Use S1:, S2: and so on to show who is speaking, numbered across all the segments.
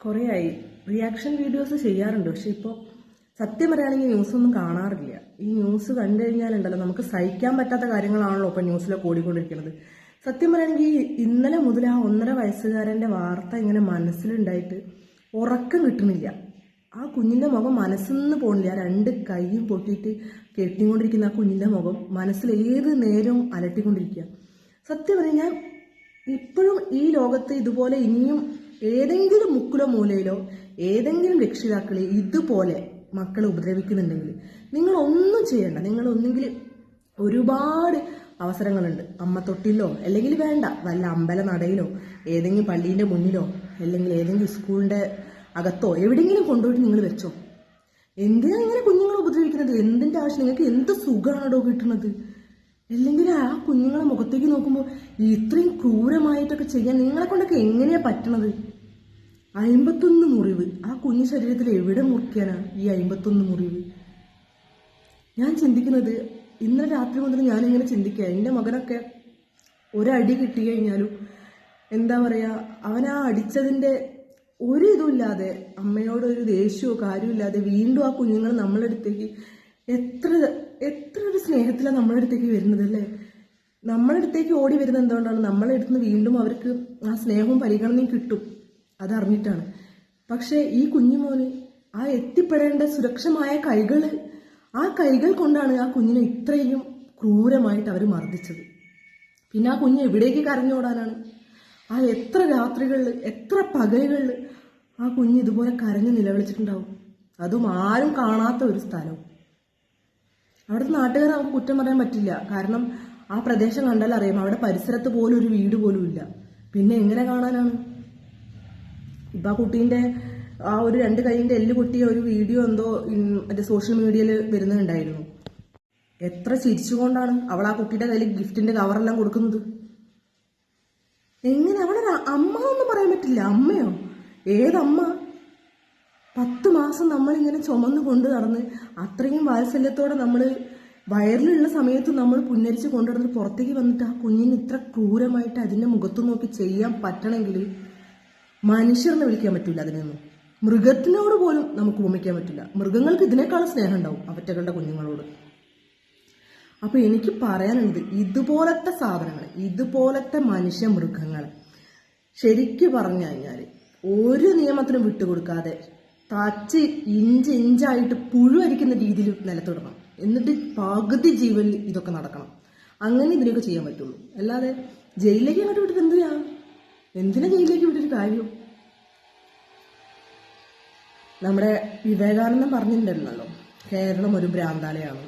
S1: കുറേയായി reaction videos ചെയ്യാറുണ്ട്. പക്ഷെ ഇപ്പോൾ സത്യം പറയുകയാണെങ്കിൽ ന്യൂസൊന്നും കാണാറില്ല. ഈ ന്യൂസ് കണ്ടു കഴിഞ്ഞാലുണ്ടല്ലോ, നമുക്ക് സഹിക്കാൻ പറ്റാത്ത കാര്യങ്ങളാണല്ലോ ഇപ്പോൾ ന്യൂസിലൊക്കെ ഓടിക്കൊണ്ടിരിക്കുന്നത്. സത്യം പറയുകയാണെങ്കിൽ ഇന്നലെ മുതൽ ആ 1.5 വയസ്സുകാരൻ്റെ വാർത്ത ഇങ്ങനെ മനസ്സിലുണ്ടായിട്ട് ഉറക്കം കിട്ടുന്നില്ല. ആ കുഞ്ഞിൻ്റെ മുഖം മനസ്സിൽ നിന്ന് പോണില്ല. 2 കൈയും പൊട്ടിയിട്ട് കെട്ടിക്കൊണ്ടിരിക്കുന്ന ആ കുഞ്ഞിൻ്റെ മുഖം മനസ്സിൽ ഏത് നേരവും അലട്ടിക്കൊണ്ടിരിക്കുക. സത്യം പറഞ്ഞാൽ ഞാൻ ഇപ്പോഴും ഈ ലോകത്ത് ഇതുപോലെ ഇനിയും ഏതെങ്കിലും മുക്കിലോ മൂലയിലോ ഏതെങ്കിലും രക്ഷിതാക്കളെ ഇതുപോലെ മക്കളെ ഉപദ്രവിക്കുന്നുണ്ടെങ്കിൽ നിങ്ങൾ ഒന്നും ചെയ്യണ്ട. നിങ്ങൾ ഒന്നെങ്കിൽ ഒരുപാട് അവസരങ്ങളുണ്ട്, അമ്മ തൊട്ടിലോ അല്ലെങ്കിൽ വേണ്ട വല്ല അമ്പല നടയിലോ ഏതെങ്കിലും പള്ളീൻ്റെ മുന്നിലോ അല്ലെങ്കിൽ ഏതെങ്കിലും സ്കൂളിൻ്റെ അകത്തോ എവിടെയെങ്കിലും കൊണ്ടുപോയിട്ട് നിങ്ങൾ വെച്ചോ. എന്തിനാ ഇങ്ങനെ കുഞ്ഞുങ്ങളെ ഉപദ്രവിക്കുന്നത്? എന്തിൻ്റെ ആവശ്യം? നിങ്ങൾക്ക് എന്ത് സുഖമാണോ കിട്ടുന്നത്? അല്ലെങ്കിൽ ആ കുഞ്ഞുങ്ങളെ മുഖത്തേക്ക് നോക്കുമ്പോൾ ഇത്രയും ക്രൂരമായിട്ടൊക്കെ ചെയ്യാൻ നിങ്ങളെ കൊണ്ടൊക്കെ എങ്ങനെയാ പറ്റണത്? 51 മുറിവ് ആ കുഞ്ഞു ശരീരത്തിൽ എവിടെ മുറിക്കാനാണ് ഈ 51 മുറിവ്? ഞാൻ ചിന്തിക്കുന്നത്, ഇന്നലെ രാത്രി മുതൽ ഞാനിങ്ങനെ ചിന്തിക്കുക, എൻ്റെ മകനൊക്കെ ഒരടി കിട്ടി കഴിഞ്ഞാലും എന്താ പറയുക, അവനാ അടിച്ചതിൻ്റെ ഒരു ഇതുമില്ലാതെ, അമ്മയോടൊരു ദേഷ്യമോ കാര്യമില്ലാതെ വീണ്ടും ആ കുഞ്ഞുങ്ങൾ നമ്മളെ അടുത്തേക്ക് എത്ര ഒരു സ്നേഹത്തിലാണ് നമ്മളെ അടുത്തേക്ക് വരുന്നത് അല്ലേ? നമ്മളെ അടുത്തേക്ക് ഓടി വരുന്നത് എന്തുകൊണ്ടാണ്? നമ്മളെ അടുത്ത് വീണ്ടും അവർക്ക് ആ സ്നേഹവും പരിഗണനയും കിട്ടും, അതറിഞ്ഞിട്ടാണ്. പക്ഷേ ഈ കുഞ്ഞുമോന് ആ എത്തിപ്പെടേണ്ട സുരക്ഷമായ ആ കൈകൾ കൊണ്ടാണ് ആ കുഞ്ഞിനെ ഇത്രയും ക്രൂരമായിട്ട് അവർ മർദ്ദിച്ചത്. പിന്നെ ആ കുഞ്ഞ് എവിടേക്ക് കരഞ്ഞോടാനാണ്? ആ എത്ര രാത്രികളിൽ എത്ര പകലുകളിൽ ആ കുഞ്ഞ് ഇതുപോലെ കരഞ്ഞ് നിലവിളിച്ചിട്ടുണ്ടാവും. അതും ആരും കാണാത്ത ഒരു സ്ഥലവും. അവിടുത്തെ നാട്ടുകാരെ നമുക്ക് കുറ്റം പറയാൻ പറ്റില്ല. കാരണം ആ പ്രദേശം കണ്ടാൽ അറിയാം, അവിടെ പരിസരത്ത് പോലും ഒരു വീട് പോലും ഇല്ല. പിന്നെ എങ്ങനെ കാണാനാണ്? ഇപ്പം ആ കുട്ടീൻ്റെ ആ ഒരു 2 കൈയിൻ്റെ എല്ല് പൊട്ടിയ ഒരു വീഡിയോ എന്തോ മറ്റേ സോഷ്യൽ മീഡിയയിൽ വരുന്നുണ്ടായിരുന്നു. എത്ര ചിരിച്ചുകൊണ്ടാണ് അവൾ ആ കുട്ടിയുടെ കയ്യിൽ ഗിഫ്റ്റിന്റെ കവറെല്ലാം കൊടുക്കുന്നത്. എങ്ങനെ അവളൊരു അമ്മ എന്ന് പറയാൻ പറ്റില്ല? അമ്മയോ? ഏതമ്മ? 10 മാസം നമ്മളിങ്ങനെ ചുമന്ന് കൊണ്ട് നടന്ന് അത്രയും വാത്സല്യത്തോടെ നമ്മൾ വയറിലുള്ള സമയത്ത് നമ്മൾ പുന്നരിച്ച് കൊണ്ടുവന്ന് പുറത്തേക്ക് വന്നിട്ട് ആ കുഞ്ഞിന് ഇത്ര ക്രൂരമായിട്ട് അതിൻ്റെ മുഖത്ത് നോക്കി ചെയ്യാൻ പറ്റണമെങ്കിൽ മനുഷ്യർന്ന് വിളിക്കാൻ പറ്റില്ല. അതിനൊന്നും മൃഗത്തിനോട് പോലും നമുക്ക് ഉപമിക്കാൻ പറ്റില്ല. മൃഗങ്ങൾക്ക് ഇതിനേക്കാളും സ്നേഹം ഉണ്ടാവും അവറ്റകളുടെ കുഞ്ഞുങ്ങളോട്. അപ്പൊ എനിക്ക് പറയാനുള്ളത്, ഇതുപോലത്തെ സാധനങ്ങൾ, ഇതുപോലത്തെ മനുഷ്യ മൃഗങ്ങളെ ശരിക്കും പറഞ്ഞു കഴിഞ്ഞാൽ ഒരു നിയമത്തിനും വിട്ടുകൊടുക്കാതെ തച്ച് ഇഞ്ചായിട്ട് പുഴുവരിക്കുന്ന രീതിയിൽ നിലത്തിടണം. എന്നിട്ട് പകുതി ജീവനിൽ ഇതൊക്കെ നടക്കണം. അങ്ങനെ ഇതിനൊക്കെ ചെയ്യാൻ പറ്റുള്ളൂ. അല്ലാതെ ജയിലിലേക്ക് അങ്ങോട്ട് വിട്ടിട്ട് എന്തിനാ ജയിലിലേക്ക് വിട്ടിട്ട് കാര്യം? നമ്മുടെ വിവേകാനന്ദൻ പറഞ്ഞിട്ടുണ്ടല്ലോ, കേരളം ഒരു ഭ്രാന്താലയാണ്.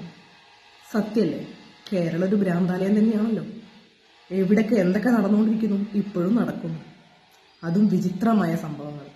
S1: സത്യല്ലേ? കേരളം ഒരു ഭ്രാന്താലയം തന്നെയാണല്ലോ. എവിടൊക്കെ എന്തൊക്കെ നടന്നുകൊണ്ടിരിക്കുന്നു, ഇപ്പോഴും നടക്കുന്നു. അതും വിചിത്രമായ സംഭവങ്ങൾ.